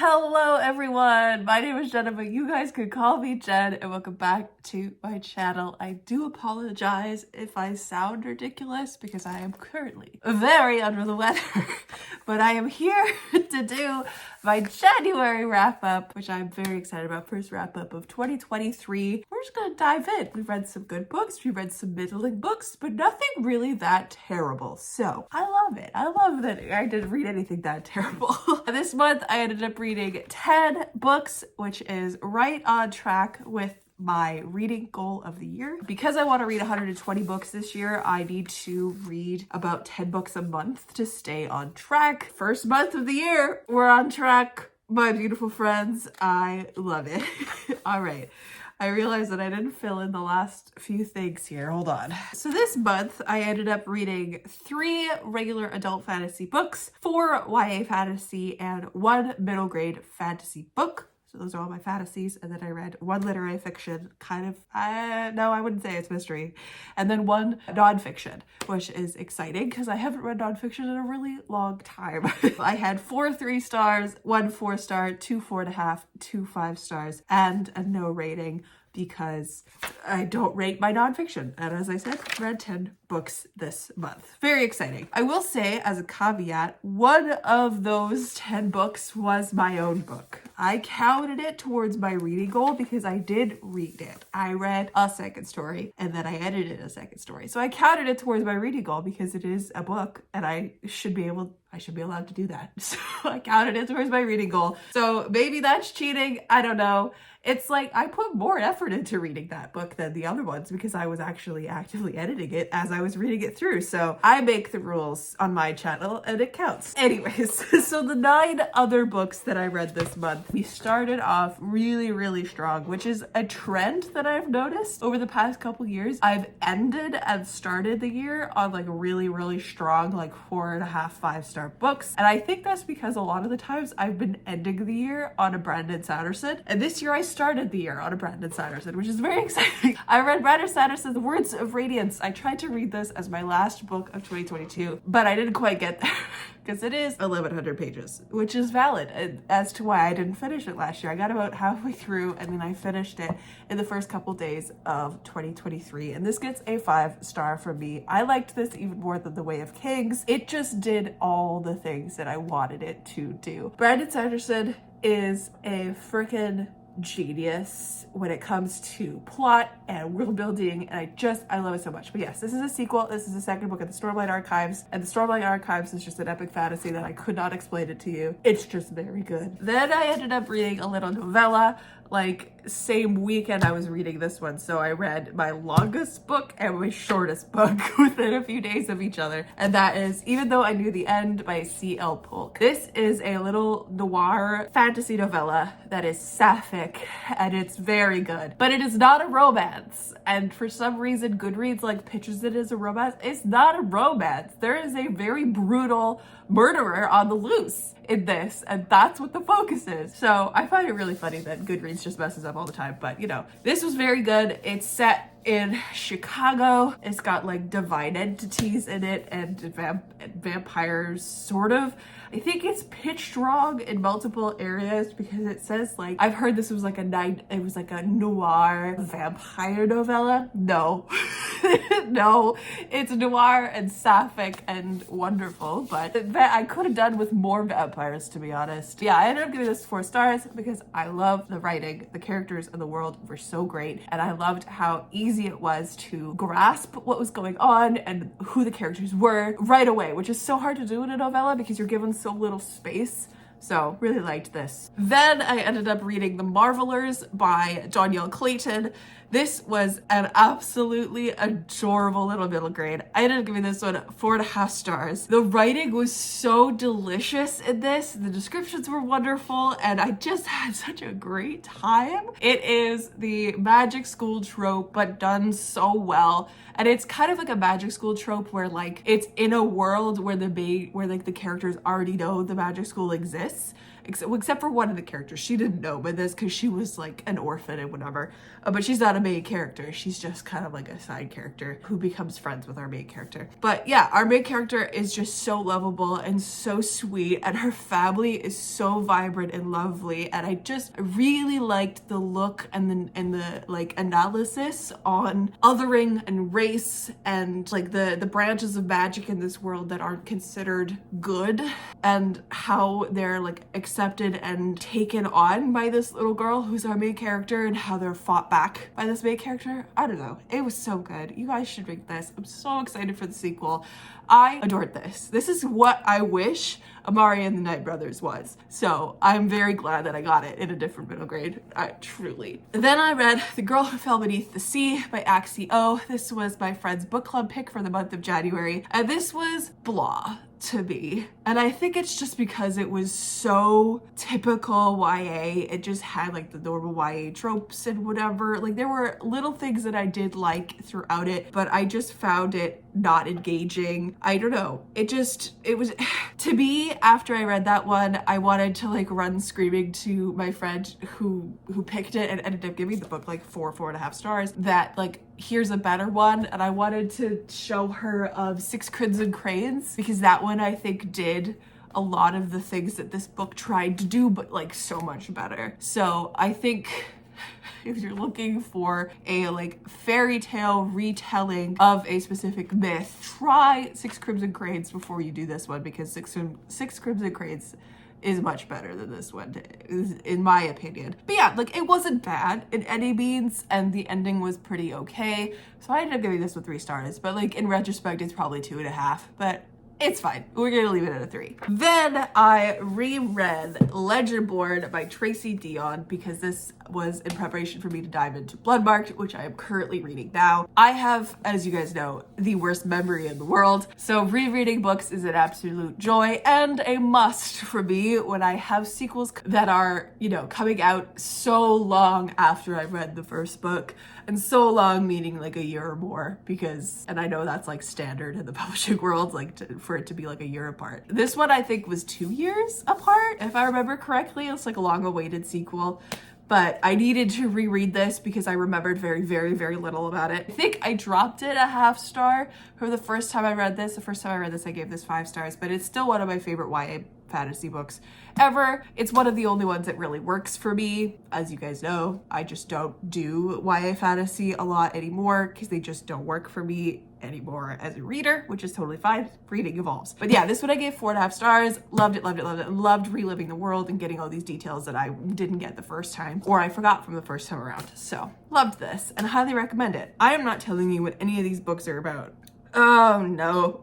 Hello everyone, my name is Jenna, but you guys could call me Jen, and welcome back to my channel. I do apologize if I sound ridiculous because I am currently very under the weather, but I am here to do my January wrap-up, which I'm very excited about. First wrap-up of 2023. We're just gonna dive in. We've read some good books, we read some middling books, but nothing really that terrible. So I love it. I love that I didn't read anything that terrible. This month I ended up reading 10 books, which is right on track with my reading goal of the year. Because I want to read 120 books this year, I need to read about 10 books a month to stay on track. First month of the year, we're on track, my beautiful friends. I love it. All right. I realized that I didn't fill in the last few things here. Hold on. So this month, I ended up reading 3 regular adult fantasy books, 4 YA fantasy, and 1 middle grade fantasy book. So those are all my fantasies. And then I read 1 literary fiction, kind of, no, I wouldn't say it's mystery. And then 1 nonfiction, which is exciting because I haven't read nonfiction in a really long time. I had 4 3 stars, 1 4 star, 2 4.5, 2 5 stars, and a no rating because I don't rate my nonfiction. And as I said, read 10 books this month. Very exciting. I will say, as a caveat, 1 of those 10 books was my own book. I counted it towards my reading goal because I did read it. I read a second story and then I edited a second story. So I counted it towards my reading goal because it is a book and I should be allowed to do that. So I counted it towards my reading goal. So maybe that's cheating. I don't know. It's like I put more effort into reading that book than the other ones because I was actually actively editing it as I was reading it through. So I make the rules on my channel and it counts. Anyways, so the 9 other books that I read this month, we started off really, really strong, which is a trend that I've noticed over the past couple years. I've ended and started the year on like really, really strong, like 4.5, 5 star books. And I think that's because a lot of the times I've been ending the year on a Brandon Sanderson. And this year I started the year on a Brandon Sanderson, which is very exciting. I read Brandon Sanderson's Words of Radiance. I tried to read this as my last book of 2022, but I didn't quite get there because it is 1,100 pages, which is valid as to why I didn't finish it last year. I got about halfway through and then I finished it in the first couple days of 2023. And this gets a 5 star from me. I liked this even more than The Way of Kings. It just did all the things that I wanted it to do. Brandon Sanderson is a freaking genius when it comes to plot and world building, and I love it so much. But yes, this is a sequel. This is the second book of the Stormlight Archives, and the Stormlight Archives is just an epic fantasy that I could not explain it to you. It's just very good. Then I ended up reading a little novella. Like, same weekend I was reading this one, so I read my longest book and my shortest book within a few days of each other, and that is Even Though I Knew the End by C.L. Polk. This is a little noir fantasy novella that is sapphic, and it's very good, but it is not a romance, and for some reason Goodreads like pitches it as a romance. It's not a romance. There is a very brutal murderer on the loose in this, and that's what the focus is. So I find it really funny that Goodreads just messes up all the time, but you know, this was very good. It's set in Chicago. It's got like divine entities in it and vampires, sort of. I think it's pitched wrong in multiple areas because it says like, I've heard this was like it was like a noir vampire novella. No. No, it's noir and sapphic and wonderful, but I could have done with more vampires, to be honest. Yeah, I ended up giving this 4 stars because I love the writing. The characters and the world were so great, and I loved how easy it was to grasp what was going on and who the characters were right away, which is so hard to do in a novella because you're given so little space. So really liked this. Then I ended up reading The Marvelers by Danielle Clayton. This was an absolutely adorable little middle grade. I ended up giving this one 4.5 stars. The writing was so delicious in this. The descriptions were wonderful, and I just had such a great time. It is the magic school trope, but done so well. And it's kind of like a magic school trope where like it's in a world where like the characters already know the magic school exists. except for one of the characters. She didn't know by this because she was like an orphan and whatever. But she's not a main character. She's just kind of like a side character who becomes friends with our main character. But yeah, our main character is just so lovable and so sweet, and her family is so vibrant and lovely. And I just really liked the look and the like analysis on othering and race and like the branches of magic in this world that aren't considered good, and how they're like accepted and taken on by this little girl who's our main character, and how they're fought back by this main character. I don't know. It was so good. You guys should read this. I'm so excited for the sequel. I adored this. This is what I wish Amari and the Night Brothers was. So I'm very glad that I got it in a different middle grade. Truly. Then I read The Girl Who Fell Beneath the Sea by Axie O. This was my friend's book club pick for the month of January. And this was blah to me. And I think it's just because it was so typical YA. It just had like the normal YA tropes and whatever. Like there were little things that I did like throughout it, but I just found it not engaging. I don't know. It was to me, after I read that one, I wanted to like run screaming to my friend who picked it and ended up giving the book like 4.5 stars, that like, here's a better one. And I wanted to show her Six Crimson Cranes, because that one I think did a lot of the things that this book tried to do, but like so much better. So I think if you're looking for a like fairy tale retelling of a specific myth, try Six Crimson Cranes before you do this one, because Six Crimson Cranes is much better than this one, in my opinion. But yeah, like it wasn't bad in any means, and the ending was pretty okay. So I ended up giving this with 3 stars, but like in retrospect, it's probably 2.5, but it's fine. We're gonna leave it at a 3. Then I reread Legendborn by Tracy Dion, because this was in preparation for me to dive into Bloodmarked, which I am currently reading now. I have, as you guys know, the worst memory in the world, so rereading books is an absolute joy and a must for me when I have sequels that are, you know, coming out so long after I've read the first book. And so long meaning like a year or more, because, and I know that's like standard in the publishing world, like for it to be like a year apart. This one I think was 2 years apart, if I remember correctly. It's like a long awaited sequel, but I needed to reread this because I remembered very, very, very little about it. I think I dropped it a 0.5 star for the first time I read this. The first time I read this, I gave this 5 stars, but it's still one of my favorite YA fantasy books ever. It's one of the only ones that really works for me. As you guys know, I just don't do YA fantasy a lot anymore because they just don't work for me anymore as a reader, which is totally fine. Reading evolves. But yeah, this one I gave 4.5 stars. Loved it, loved it, loved it. Loved reliving the world and getting all these details that I didn't get the first time, or I forgot from the first time around. So loved this and highly recommend it. I am not telling you what any of these books are about. Oh no.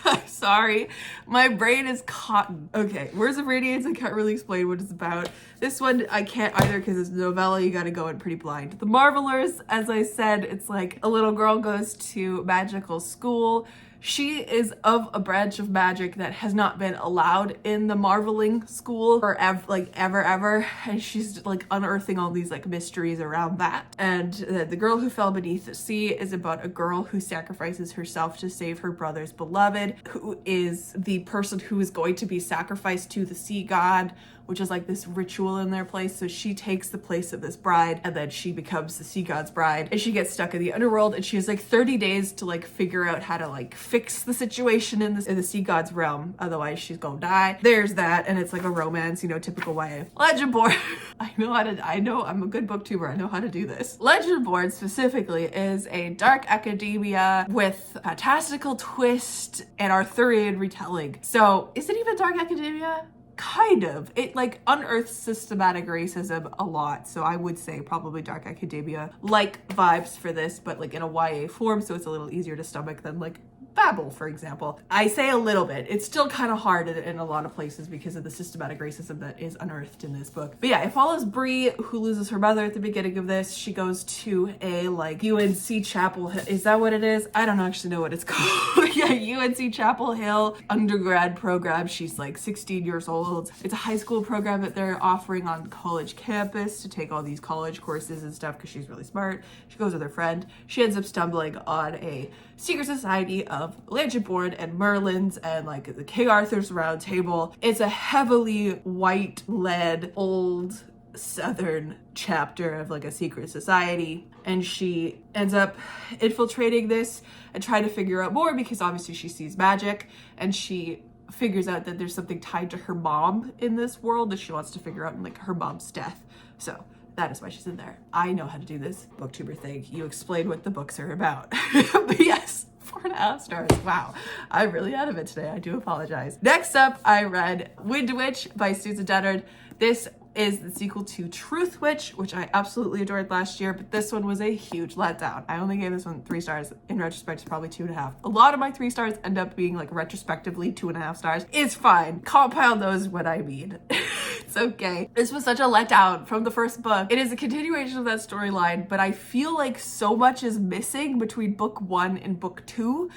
I'm sorry, my brain is cotton. Okay, Words of Radiance, I can't really explain what it's about. This one I can't either because it's a novella, you gotta go in pretty blind. The Marvelers, as I said, it's like a little girl goes to magical school. She is of a branch of magic that has not been allowed in the marveling school ever, and she's like unearthing all these like mysteries around that. And The Girl Who Fell Beneath the Sea is about a girl who sacrifices herself to save her brother's beloved, who is the person who is going to be sacrificed to the sea god, which is like this ritual in their place. So she takes the place of this bride, and then she becomes the sea god's bride, and she gets stuck in the underworld, and she has like 30 days to like figure out how to like fix the situation in the sea god's realm. Otherwise she's gonna die. There's that. And it's like a romance, you know, typical YA. Legendborn. I know I'm a good booktuber. I know how to do this. Legendborn specifically is a dark academia with fantastical twist and Arthurian retelling. So is it even dark academia? Kind of. It like unearths systematic racism a lot, so I would say probably dark academia like vibes for this, but like in a YA form, so it's a little easier to stomach than like Babel, for example. I say a little bit. It's still kind of hard in a lot of places because of the systematic racism that is unearthed in this book. But yeah, it follows Bree, who loses her mother at the beginning of this. She goes to a like UNC Chapel Hill. Is that what it is? I don't actually know what it's called. Yeah, UNC Chapel Hill undergrad program. She's like 16 years old. It's a high school program that they're offering on college campus to take all these college courses and stuff because she's really smart. She goes with her friend. She ends up stumbling on a secret society of of Legendborn and Merlins and like the King Arthur's Round Table. It's a heavily white-led, old Southern chapter of like a secret society, and she ends up infiltrating this and trying to figure out more because obviously she sees magic, and she figures out that there's something tied to her mom in this world that she wants to figure out, in like her mom's death. So that is why she's in there. I know how to do this booktuber thing. You explain what the books are about. But yes, 4.5 stars. Wow, I'm really out of it today. I do apologize. Next up, I read Wind Witch by Susan Dennard. This is the sequel to Truth Witch, which I absolutely adored last year, but this one was a huge letdown. I only gave this one 3 stars. In retrospect, it's probably 2.5. A lot of my 3 stars end up being like retrospectively 2.5 stars. It's fine. Compound those what I mean. It's okay. This was such a letdown from the first book. It is a continuation of that storyline, but I feel like so much is missing between book 1 and book 2.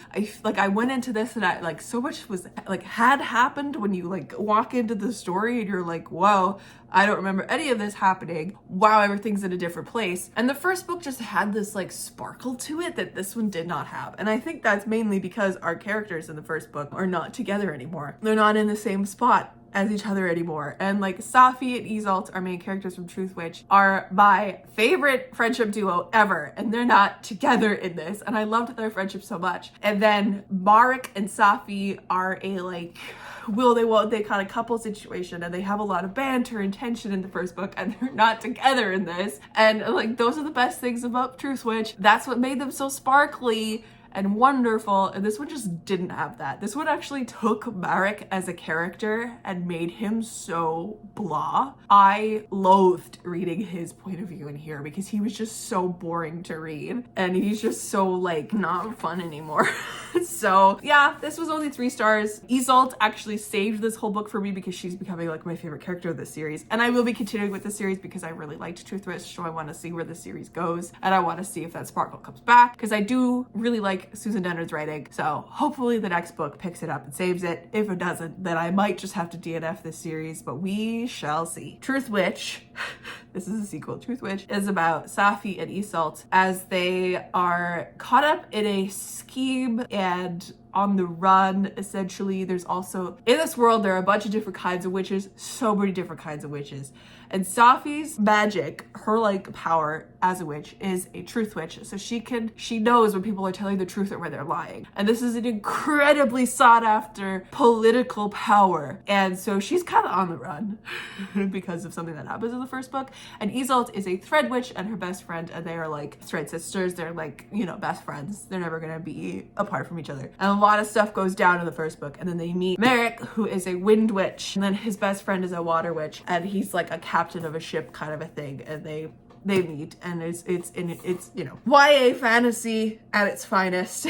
I went into this and I like so much was like had happened when you like walk into the story and you're like, whoa, I don't remember any of this happening. Wow, everything's in a different place. And the first book just had this like sparkle to it that this one did not have. And I think that's mainly because our characters in the first book are not together anymore. They're not in the same spot as each other anymore. And like Stuffy and Isolde, our main characters from Truth Witch, are my favorite friendship duo ever, and they're not together in this, and I loved their friendship so much. And then Marek and Stuffy are a like will they won't they kind of couple situation, and they have a lot of banter and tension in the first book, and they're not together in this. And like those are the best things about Truth Witch. That's what made them so sparkly and wonderful, and this one just didn't have that. This one actually took Marek as a character and made him so blah. I loathed reading his point of view in here because he was just so boring to read, and he's just so like not fun anymore. So yeah, this was only 3 stars. Isolde actually saved this whole book for me because she's becoming like my favorite character of this series, and I will be continuing with the series because I really liked Truth Witch, so I want to see where the series goes, and I want to see if that sparkle comes back because I do really like Susan Dennard's writing. So hopefully the next book picks it up and saves it. If it doesn't, then I might just have to DNF this series, but we shall see. Truth Witch, this is a sequel. Truth Witch is about Stuffy and Isolde as they are caught up in a scheme and on the run, essentially. There's also, in this world, there are a bunch of different kinds of witches, so many different kinds of witches. And Stuffy's magic, her like power as a witch, is a truth witch. So she knows when people are telling the truth or when they're lying. And this is an incredibly sought after political power. And so she's kind of on the run because of something that happens in the first book. And Isolde is a thread witch and her best friend, and they are like thread sisters. They're like, you know, best friends. They're never gonna be apart from each other. And a lot of stuff goes down in the first book. And then they meet Marek, who is a wind witch. And then his best friend is a water witch. And he's like a captain of a ship kind of a thing. And they meet, and it's you know, YA fantasy at its finest.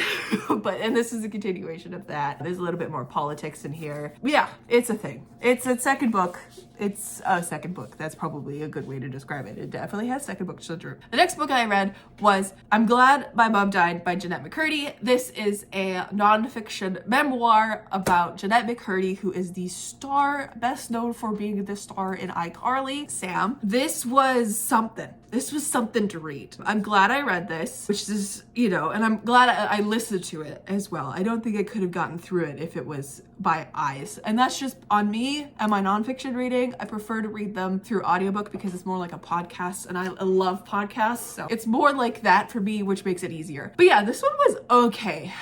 And this is a continuation of that. There's a little bit more politics in here. But yeah, it's a thing. It's a second book. It's a second book. That's probably a good way to describe it. It definitely has second book syndrome. The next book I read was I'm Glad My Mom Died by Jeanette McCurdy. This is a nonfiction memoir about Jeanette McCurdy, who is the star, best known for being the star in iCarly, Sam. This was something. This was something to read. I'm glad I read this, which is, you know, and I'm glad I listened to it as well. I don't think I could have gotten through it if it was by eyes. And that's just on me and my nonfiction reading. I prefer to read them through audiobook because it's more like a podcast, and I love podcasts. So it's more like that for me, which makes it easier. But yeah, this one was okay.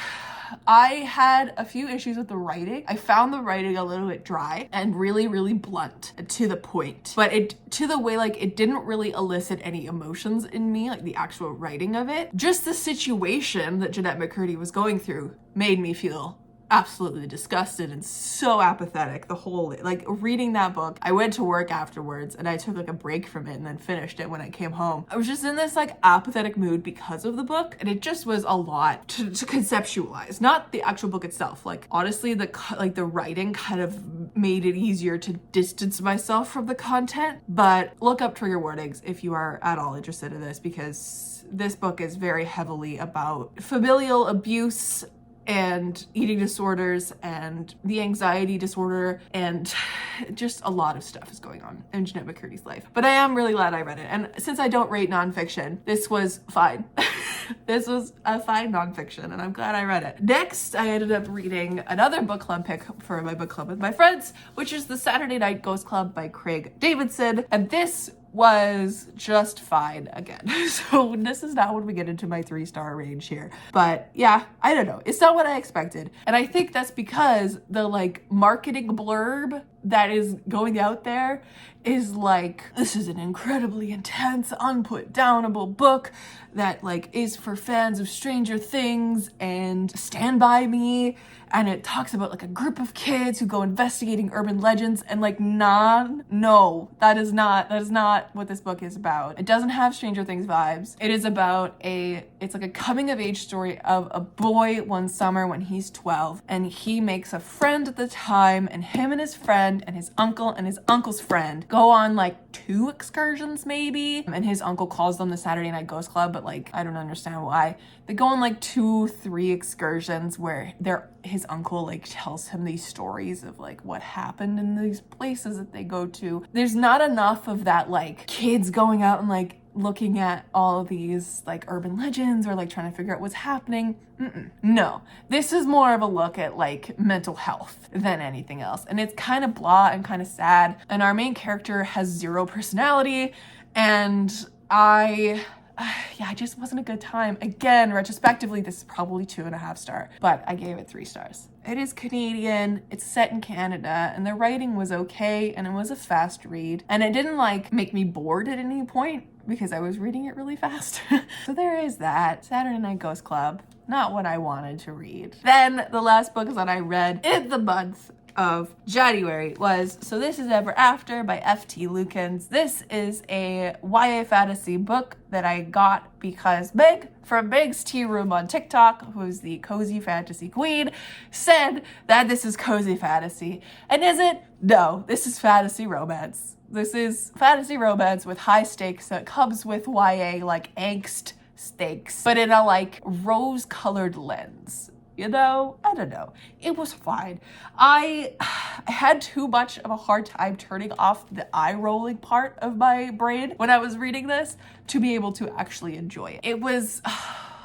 I had a few issues with the writing. I found the writing a little bit dry and really, really blunt to the point. But to the way, like, it didn't really elicit any emotions in me, like the actual writing of it. Just the situation that Jeanette McCurdy was going through made me feel absolutely disgusted and so apathetic. The whole, like, reading that book, I went to work afterwards and I took like a break from it and then finished it when I came home. I was just in this like apathetic mood because of the book, and it just was a lot to conceptualize, not the actual book itself. Like, honestly, the writing kind of made it easier to distance myself from the content. But look up trigger warnings if you are at all interested in this, because this book is very heavily about familial abuse and eating disorders and the anxiety disorder, and just a lot of stuff is going on in Jeanette McCurdy's life. But I am really glad I read it. And since I don't rate nonfiction, this was fine. This was a fine nonfiction, and I'm glad I read it. Next, I ended up reading another book club pick for my book club with my friends, which is The Saturday Night Ghost Club by Craig Davidson. And this was just fine again. So this is not when we get into my 3-star range here. But yeah, I don't know. It's not what I expected. And I think that's because the like marketing blurb that is going out there is like, this is an incredibly intense, unput-downable book that like is for fans of Stranger Things and Stand By Me, and it talks about like a group of kids who go investigating urban legends, and like no, that is not what this book is about. It doesn't have Stranger Things vibes. It is about it's like a coming of age story of a boy one summer when he's 12, and he makes a friend at the time, and him and his friend and his uncle and his uncle's friend go on like 2 excursions maybe, and his uncle calls them the Saturday Night Ghost Club, but like I don't understand why. They go on like 2-3 excursions where his uncle like tells him these stories of like what happened in these places that they go to. There's not enough of that like kids going out and like looking at all of these like urban legends or like trying to figure out what's happening. No, this is more of a look at like mental health than anything else. And it's kind of blah and kind of sad. And our main character has 0 personality. And it just wasn't a good time. Again, retrospectively, this is probably 2.5 star, but I gave it 3 stars. It is Canadian, it's set in Canada, and the writing was okay, and it was a fast read, and it didn't like make me bored at any point because I was reading it really fast. So there is that. Saturday Night Ghost Club, not what I wanted to read. Then the last book that I read in the month of January was So This Is Ever After by F.T. Lukens. This is a YA fantasy book that I got because Meg from Meg's Tea Room on TikTok, who's the cozy fantasy queen, said that this is cozy fantasy. And is it? No, this is fantasy romance. This is fantasy romance with high stakes that comes with YA like angst stakes, but in a like rose-colored lens. You know, I don't know. It was fine. I had too much of a hard time turning off the eye rolling part of my brain when I was reading this to be able to actually enjoy it. It was,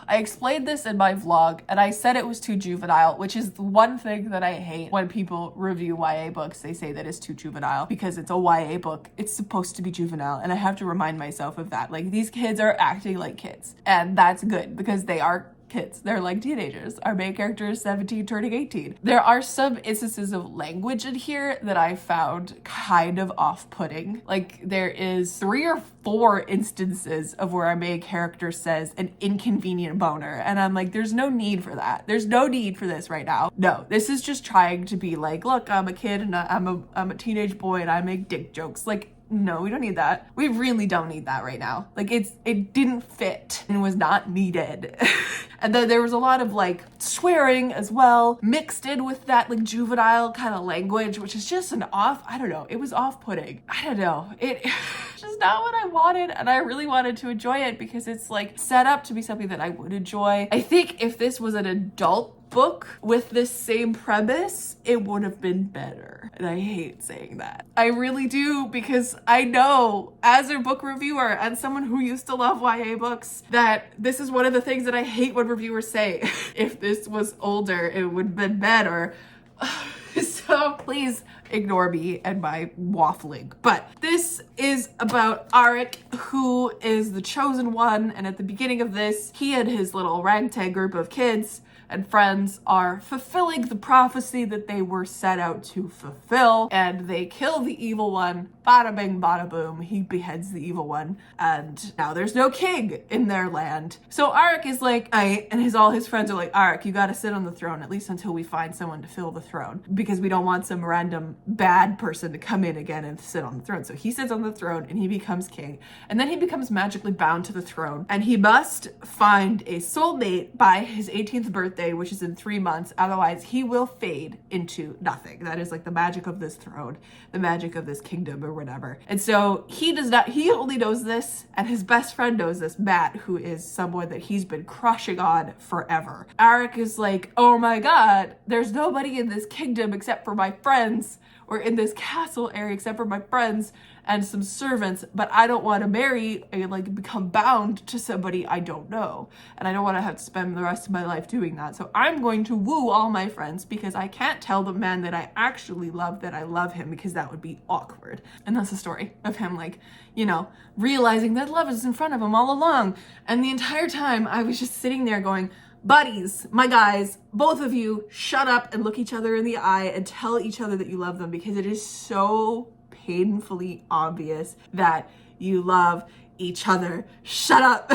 I explained this in my vlog and I said it was too juvenile, which is the one thing that I hate when people review YA books. They say that it's too juvenile because it's a YA book. It's supposed to be juvenile. And I have to remind myself of that. Like, these kids are acting like kids, and that's good because they are kids. They're like teenagers. Our main character is 17 turning 18. There are some instances of language in here that I found kind of off-putting. Like, there is 3 or 4 instances of where our main character says an inconvenient boner, and I'm like, there's no need for that. There's no need for this right now. No, this is just trying to be like, look, I'm a kid and I'm a teenage boy and I make dick jokes. Like, no, we don't need that. We really don't need that right now. Like, it didn't fit and was not needed. And then there was a lot of like swearing as well, mixed in with that like juvenile kind of language, which is just I don't know, it was off-putting. I don't know, it's just not what I wanted, and I really wanted to enjoy it because it's like set up to be something that I would enjoy. I think if this was an adult book with this same premise, it would have been better. And I hate saying that. I really do, because I know as a book reviewer and someone who used to love YA books that this is one of the things that I hate when reviewers say. If this was older, it would have been better. So please ignore me and my waffling. But this is about Arik, who is the chosen one, and at the beginning of this, he and his little ragtag group of kids and friends are fulfilling the prophecy that they were set out to fulfill, and they kill the evil one. Bada bing, bada boom, he beheads the evil one, and now there's no king in their land. So Arik is like, all his friends are like, Arik, you gotta sit on the throne, at least until we find someone to fill the throne, because we don't want some random bad person to come in again and sit on the throne. So he sits on the throne and he becomes king, and then he becomes magically bound to the throne, and he must find a soulmate by his 18th birthday, which is in 3 months, otherwise he will fade into nothing. That is like the magic of this throne, the magic of this kingdom or whatever. And so he only knows this, and his best friend knows this, Matt, who is someone that he's been crushing on forever. Arik is like, oh my god, there's nobody in this kingdom except for my friends, or in this castle area except for my friends, and some servants, but I don't want to marry and like become bound to somebody I don't know. And I don't want to have to spend the rest of my life doing that. So I'm going to woo all my friends because I can't tell the man that I actually love that I love him, because that would be awkward. And that's the story of him, like, you know, realizing that love is in front of him all along. And the entire time I was just sitting there going, buddies, my guys, both of you, shut up and look each other in the eye and tell each other that you love them, because it is so painfully obvious that you love each other. Shut up.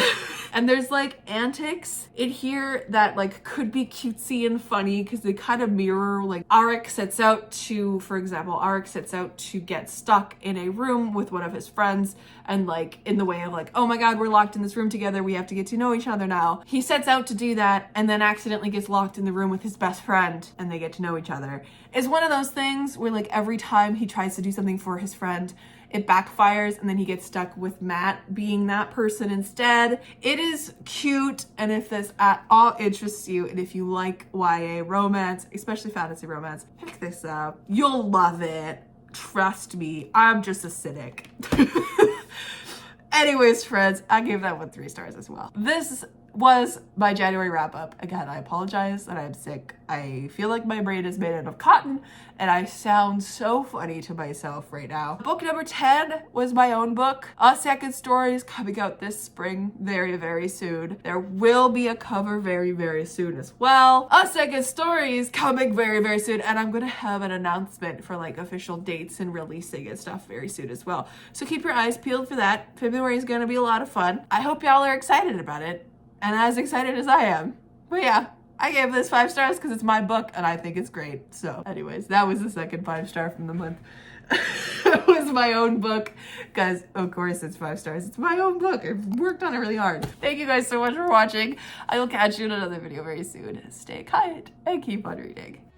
And there's like antics in here that like could be cutesy and funny because they kind of mirror, like Arik sets out to, for example, Arik sets out to get stuck in a room with one of his friends, and like in the way of like, oh my god, we're locked in this room together, we have to get to know each other now. He sets out to do that and then accidentally gets locked in the room with his best friend and they get to know each other. It's one of those things where like every time he tries to do something for his friend, it backfires and then he gets stuck with Matt being that person instead. It is cute, and if this at all interests you and if you like YA romance, especially fantasy romance, pick this up. You'll love it. Trust me, I'm just a cynic. Anyways, friends, I gave that one 3 stars as well. This was my January wrap up. Again, I apologize that I'm sick. I feel like my brain is made out of cotton and I sound so funny to myself right now. Book number 10 was my own book. A Second Story is coming out this spring very, very soon. There will be a cover very, very soon as well. A Second Story is coming very, very soon, and I'm gonna have an announcement for like official dates and releasing and stuff very soon as well. So keep your eyes peeled for that. February is gonna be a lot of fun. I hope y'all are excited about it, and as excited as I am. But yeah, I gave this 5 stars because it's my book and I think it's great. So anyways, that was the second 5-star from the month. It was my own book because of course it's 5 stars. It's my own book. I've worked on it really hard. Thank you guys so much for watching. I will catch you in another video very soon. Stay kind and keep on reading.